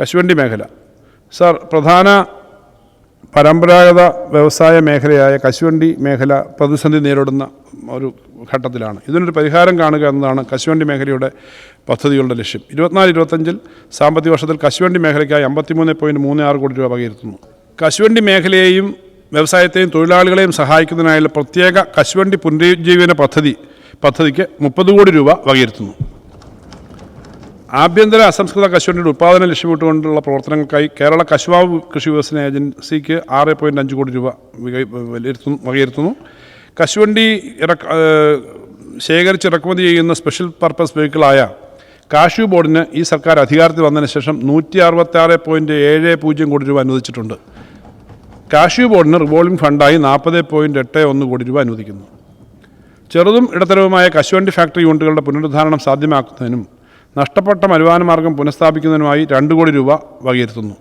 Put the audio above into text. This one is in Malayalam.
കശുവണ്ടി മേഖല. സാർ, പ്രധാന പരമ്പരാഗത വ്യവസായ മേഖലയായ കശുവണ്ടി മേഖല പ്രതിസന്ധി നേരിടുന്ന ഒരു ഘട്ടത്തിലാണ്. ഇതിനൊരു പരിഹാരം കാണുക എന്നതാണ് കശുവണ്ടി മേഖലയുടെ പദ്ധതികളുടെ ലക്ഷ്യം. 24-25 സാമ്പത്തിക വർഷത്തിൽ കശുവണ്ടി മേഖലയ്ക്കായി 53.36 കോടി രൂപ വകയിരുത്തുന്നു. കശുവണ്ടി മേഖലയെയും വ്യവസായത്തെയും തൊഴിലാളികളെയും സഹായിക്കുന്നതിനായുള്ള പ്രത്യേക കശുവണ്ടി പുനരുജ്ജീവന പദ്ധതിക്ക് 30 കോടി രൂപ വകയിരുത്തുന്നു. ആഭ്യന്തര അസംസ്കൃത കശുവണ്ടിയുടെ ഉത്പാദനം ലക്ഷ്യമിട്ടുകൊണ്ടുള്ള പ്രവർത്തനങ്ങൾക്കായി കേരള കശുമാവ് കൃഷി വികസന ഏജൻസിക്ക് 6.5 കോടി രൂപ വകയിരുത്തുന്നു. കശുവണ്ടി ശേഖരിച്ച് ഇറക്കുമതി ചെയ്യുന്ന സ്പെഷ്യൽ പർപ്പസ് വെഹിക്കിളായ കാഷ്യൂ ബോർഡിന് ഈ സർക്കാർ അധികാരത്തിൽ വന്നതിന് ശേഷം 166.70 കോടി രൂപ അനുവദിച്ചിട്ടുണ്ട്. കാഷ്യൂ ബോർഡിന് റിവോൾവിംഗ് ഫണ്ടായി 40.81 കോടി രൂപ അനുവദിക്കുന്നു. ചെറുതും ഇടത്തരവുമായ കശുവണ്ടി ഫാക്ടറി യൂണിറ്റുകളുടെ പുനരുദ്ധാരണം സാധ്യമാക്കുന്നതിനും നഷ്ടപ്പെട്ട വരുമാന മാർഗം പുനഃസ്ഥാപിക്കുന്നതിനുമായി 2 കോടി രൂപ വകയിരുത്തുന്നു.